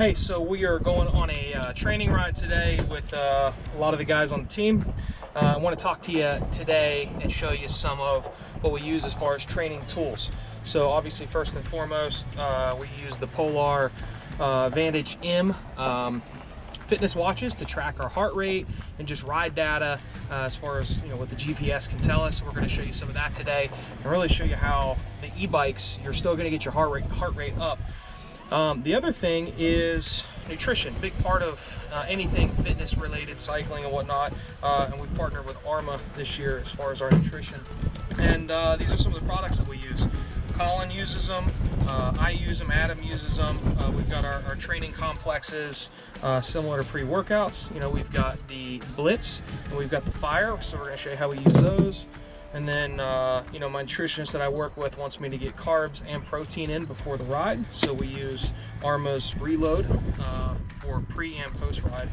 Hey, so we are going on a training ride today with a lot of the guys on the team. I want to talk to you today and show you some of what we use as far as training tools. So obviously, first and foremost, we use the Polar Vantage M fitness watches to track our heart rate and just ride data as far as what the GPS can tell us. So we're going to show you some of that today and really show you how the e-bikes, you're still going to get your heart rate up. The other thing is nutrition, big part of anything fitness related, cycling and whatnot, and we've partnered with ARMA this year as far as our nutrition. And these are some of the products that we use. Colin uses them, I use them, Adam uses them. We've got our training complexes similar to pre-workouts. We've got the Blitz and we've got the Fire, so we're going to show you how we use those. And then, my nutritionist that I work with wants me to get carbs and protein in before the ride. So we use ARMA's Reload for pre and post ride.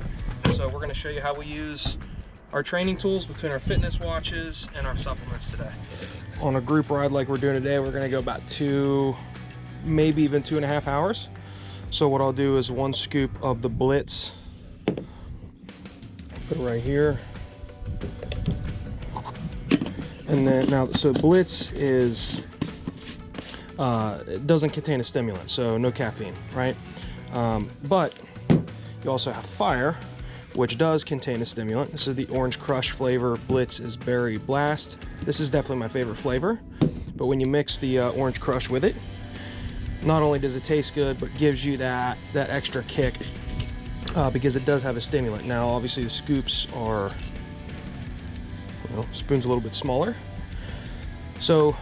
So we're gonna show you how we use our training tools between our fitness watches and our supplements today. On a group ride like we're doing today, we're gonna go about 2, maybe even 2.5 hours. So what I'll do is 1 scoop of the Blitz, put it right here. And then so Blitz is, it doesn't contain a stimulant, so no caffeine, right? But you also have Fire, which does contain a stimulant. This is the Orange Crush flavor. Blitz is Berry Blast. This is definitely my favorite flavor. But when you mix the Orange Crush with it, not only does it taste good, but gives you that extra kick because it does have a stimulant. Now, obviously the scoops are, spoon's a little bit smaller. So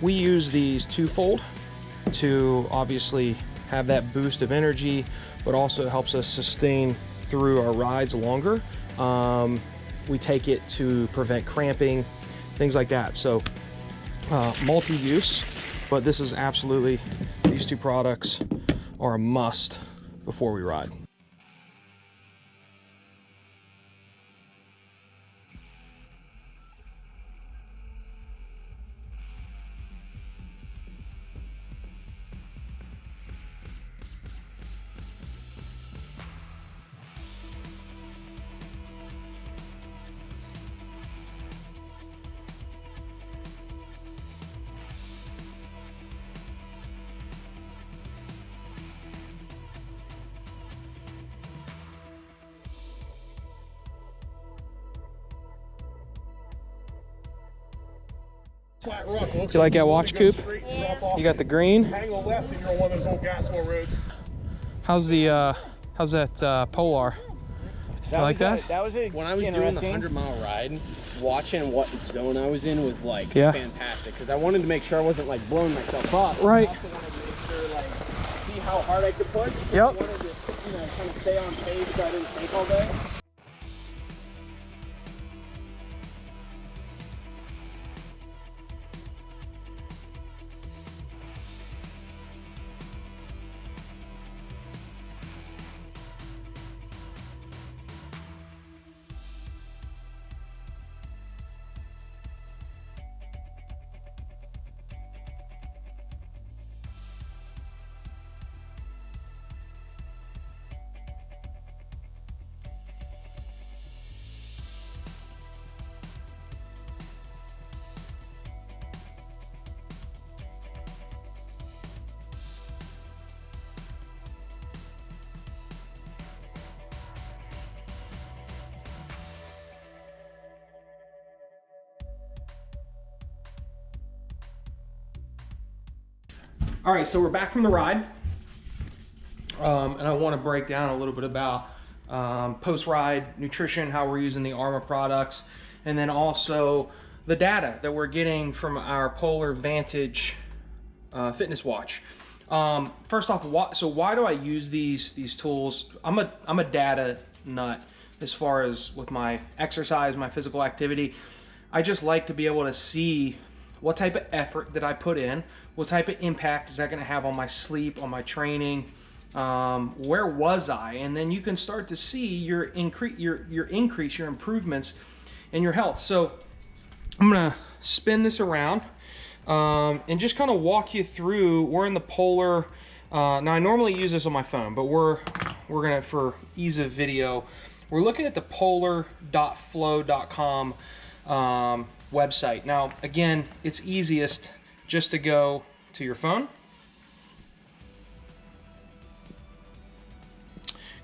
we use these twofold to obviously have that boost of energy, but also helps us sustain through our rides longer. We take it to prevent cramping, things like that. So multi-use, but this is absolutely, these 2 products are a must before we ride. Flat rock. Do you like that watch, Coop? Yeah. You got the green. Angle left and you're on one of those old gas oil roads. How's that Polar? You like that? That was when I was doing the 100-mile ride, watching what zone I was in was like fantastic, because I wanted to make sure I wasn't like blowing myself up. Right. I also wanted to make sure, like, see how hard I could push. Yep. I wanted to, kind of stay on pace so I didn't think all day. All right, so we're back from the ride, and I want to break down a little bit about post-ride nutrition, how we're using the ARMA products, and then also the data that we're getting from our Polar Vantage fitness watch. First off, why do I use these tools? I'm a data nut as far as with my exercise, my physical activity. I just like to be able to see what type of effort did I put in, what type of impact is that going to have on my sleep, on my training, where was I? And then you can start to see your increase, your improvements in your health. So I'm gonna spin this around and just kind of walk you through. We're in the Polar Now I normally use this on my phone, but we're gonna, for ease of video, we're looking at the polar.flow.com website. Now again, it's easiest just to go to your phone,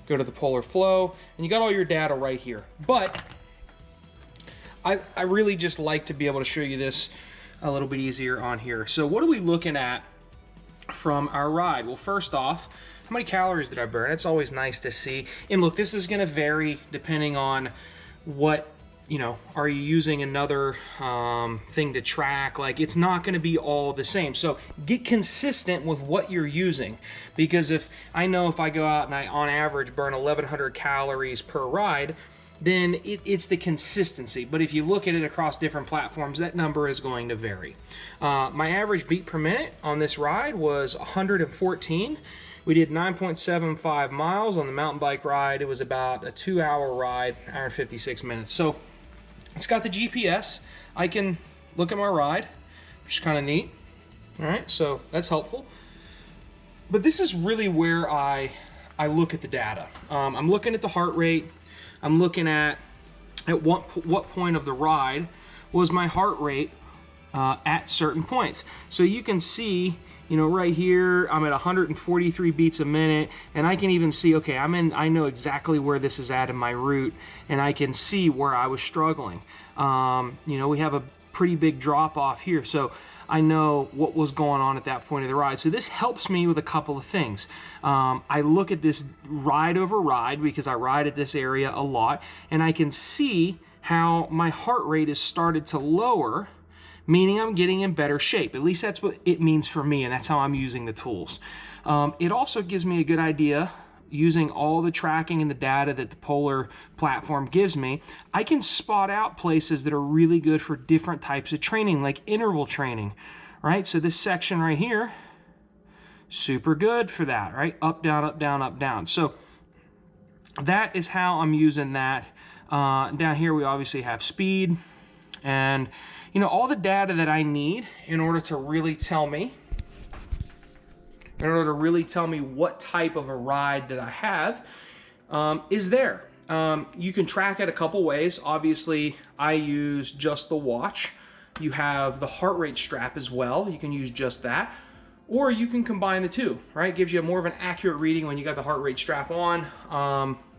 go to the Polar Flow, and you got all your data right here. But I really just like to be able to show you this a little bit easier on here. So what are we looking at from our ride? Well, first off, how many calories did I burn? It's always nice to see. And look, this is gonna vary depending on what, you know, are you using another thing to track? Like, it's not gonna be all the same. So get consistent with what you're using, because if I know if I go out and I on average burn 1,100 calories per ride, then it's the consistency. But if you look at it across different platforms, that number is going to vary. My average beat per minute on this ride was 114. We did 9.75 miles on the mountain bike ride. It was about a 2-hour ride, hour and 56 minutes. So it's got the GPS. I can look at my ride, which is kind of neat. All right, so that's helpful. But this is really where I look at the data. I'm looking at the heart rate. I'm looking at what point of the ride was my heart rate at certain points. So you can see, you know, right here, I'm at 143 beats a minute, and I can even see, okay, I know exactly where this is at in my route, and I can see where I was struggling. You know, we have a pretty big drop off here, so I know what was going on at that point of the ride. So this helps me with a couple of things. I look at this ride over ride because I ride at this area a lot, and I can see how my heart rate has started to lower, meaning I'm getting in better shape. At least that's what it means for me, and that's how I'm using the tools. It also gives me a good idea, using all the tracking and the data that the Polar platform gives me. I can spot out places that are really good for different types of training, like interval training, right? So this section right here, super good for that, right? Up, down, up, down, up, down. So that is how I'm using that. Down here, we obviously have speed and, you know, all the data that I need in order to really tell me what type of a ride that I have is there. You can track it a couple ways. Obviously, I use just the watch. You have the heart rate strap as well. You can use just that. Or you can combine the two, right? It gives you more of an accurate reading when you got the heart rate strap on.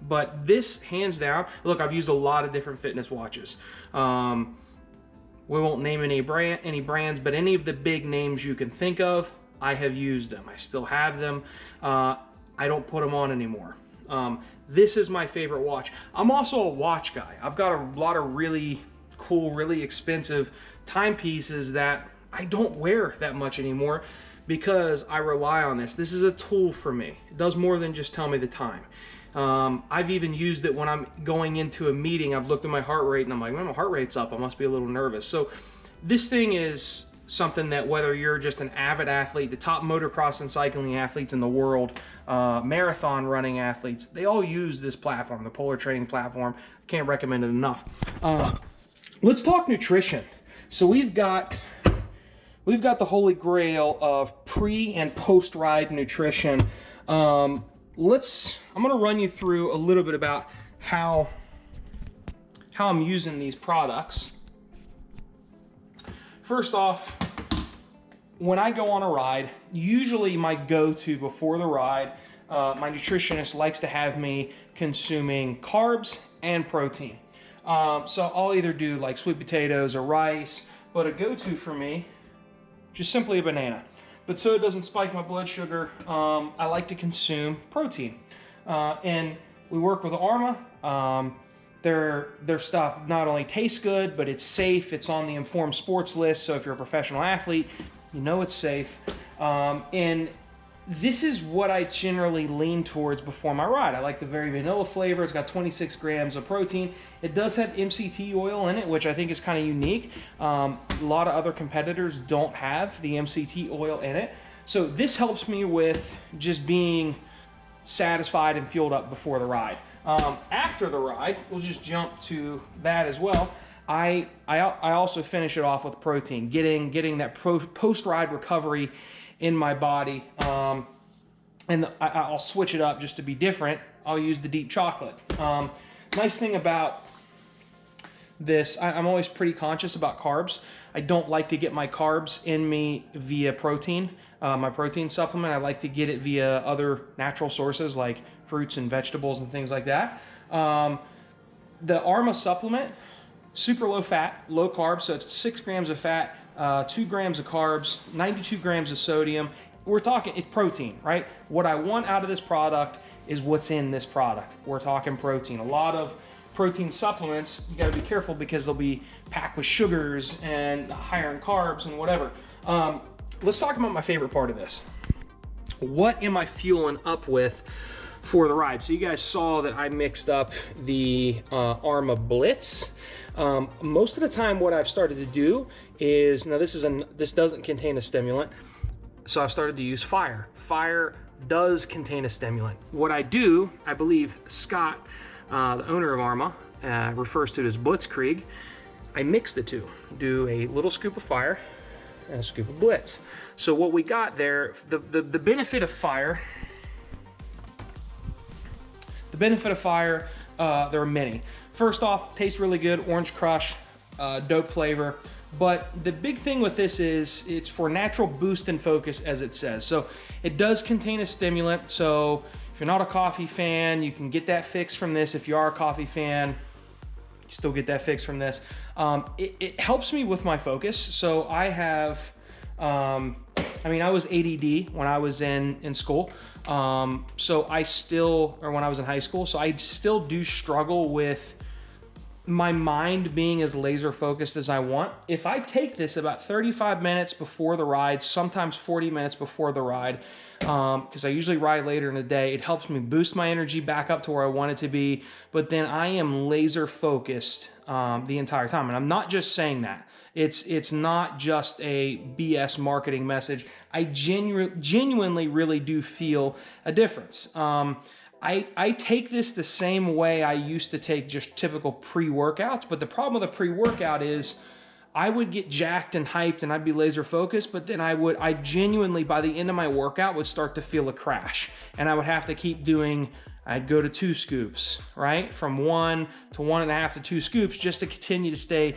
But this, hands down, look, I've used a lot of different fitness watches. We won't name any brands, but any of the big names you can think of, I have used them. I still have them. I don't put them on anymore. This is my favorite watch. I'm also a watch guy. I've got a lot of really cool, really expensive timepieces that I don't wear that much anymore because I rely on this. This is a tool for me. It does more than just tell me the time. I've even used it when I'm going into a meeting. I've looked at my heart rate and I'm like, man, my heart rate's up. I must be a little nervous. So this thing is something that whether you're just an avid athlete, the top motocross and cycling athletes in the world, marathon running athletes, they all use this platform, the Polar Training platform. Can't recommend it enough. Let's talk nutrition. So we've got the holy grail of pre and post ride nutrition. I'm gonna run you through a little bit about how I'm using these products. First off, when I go on a ride, usually my go-to before the ride, my nutritionist likes to have me consuming carbs and protein. So I'll either do like sweet potatoes or rice, but a go-to for me, just simply a banana. But so it doesn't spike my blood sugar, I like to consume protein. And we work with ARMA. Their stuff not only tastes good, but it's safe. It's on the Informed Sports list, so if you're a professional athlete, you know it's safe. And this is what I generally lean towards before my ride. I like the very vanilla flavor. It's got 26 grams of protein. It does have MCT oil in it, which I think is kind of unique. A lot of other competitors don't have the MCT oil in it. So this helps me with just being satisfied and fueled up before the ride. After the ride, we'll just jump to that as well. I also finish it off with protein, getting that post-ride recovery in my body. and I'll switch it up just to be different. I'll use the deep chocolate. Nice thing about this, I'm always pretty conscious about carbs. I don't like to get my carbs in me via protein, my protein supplement. I like to get it via other natural sources like fruits and vegetables and things like that. The ARMA supplement, super low fat, low carb, so it's 6 grams of fat, 2 grams of carbs, 92 grams of sodium. We're talking, it's protein, right? What I want out of this product is what's in this product. We're talking protein. A lot of protein supplements, you gotta be careful because they'll be packed with sugars and higher in carbs and whatever. Let's talk about my favorite part of this. What am I fueling up with for the ride? So you guys saw that I mixed up the ARMA Blitz. Most of the time what I've started to do is, now this doesn't contain a stimulant, so I've started to use Fire. Fire does contain a stimulant. What I do, I believe Scott, the owner of ARMA, refers to it as Blitzkrieg. I mix the two, do a little scoop of Fire and a scoop of Blitz. So what we got there, the benefit of Fire, there are many. First off, tastes really good, orange crush, dope flavor. But the big thing with this is it's for natural boost and focus, as it says. So it does contain a stimulant. So if you're not a coffee fan, you can get that fix from this. If you are a coffee fan, you still get that fix from this. It helps me with my focus. So I have, I was ADD when I was in school. When I was in high school. So I still do struggle with my mind being as laser focused as I want. If I take this about 35 minutes before the ride, sometimes 40 minutes before the ride, because I usually ride later in the day, it helps me boost my energy back up to where I want it to be. But then I am laser focused the entire time. And I'm not just saying that. It's not just a BS marketing message. I genuinely really do feel a difference. I take this the same way I used to take just typical pre-workouts, but the problem with a pre-workout is I would get jacked and hyped and I'd be laser focused, but then I genuinely, by the end of my workout, would start to feel a crash. And I would have to keep doing, I'd go to 2 scoops, right? From 1 to 1.5 to 2 scoops just to continue to stay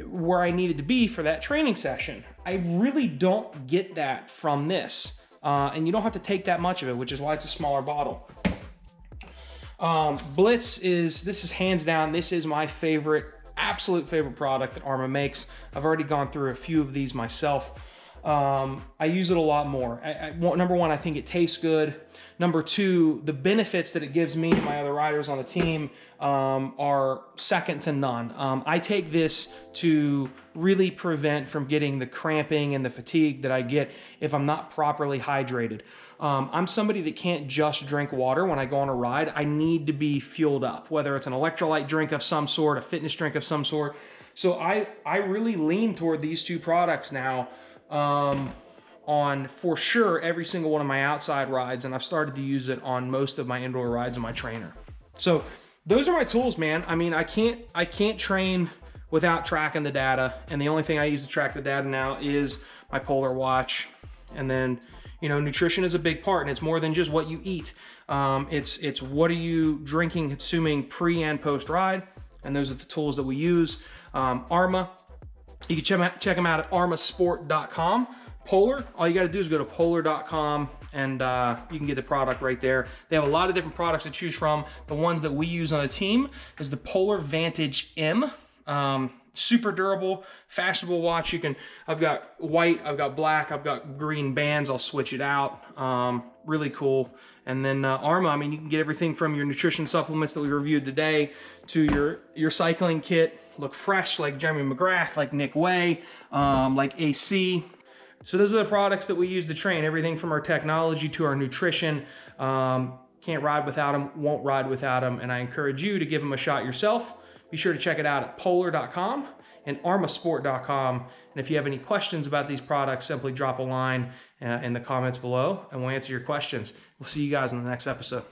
where I needed to be for that training session. I really don't get that from this. And you don't have to take that much of it, which is why it's a smaller bottle. Blitz this is hands down, this is my absolute favorite product that ARMA makes. I've already gone through a few of these myself. I use it a lot more. Number one, I think it tastes good. Number two, the benefits that it gives me and my other riders on the team are second to none. I take this to really prevent from getting the cramping and the fatigue that I get if I'm not properly hydrated. I'm somebody that can't just drink water when I go on a ride. I need to be fueled up, whether it's an electrolyte drink of some sort, a fitness drink of some sort. So I really lean toward these two products now on, for sure, every single one of my outside rides, and I've started to use it on most of my indoor rides in my trainer. So those are my tools, man. I mean, I can't train without tracking the data, and the only thing I use to track the data now is my Polar watch. And then, nutrition is a big part, and it's more than just what you eat. It's what are you drinking, consuming pre and post ride, and those are the tools that we use. ARMA, you can check them out at armasport.com. Polar, all you got to do is go to polar.com and you can get the product right there. They have a lot of different products to choose from. The ones that we use on the team is the Polar Vantage M. Super durable, fashionable watch. I've got white, I've got black, I've got green bands. I'll switch it out. Really cool. And then ARMA, you can get everything from your nutrition supplements that we reviewed today to your cycling kit. Look fresh, like Jeremy McGrath, like Nick Way, like AC. So those are the products that we use to train. Everything from our technology to our nutrition. Can't ride without them, won't ride without them. And I encourage you to give them a shot yourself. Be sure to check it out at polar.com and armasport.com. And if you have any questions about these products, simply drop a line in the comments below and we'll answer your questions. We'll see you guys in the next episode.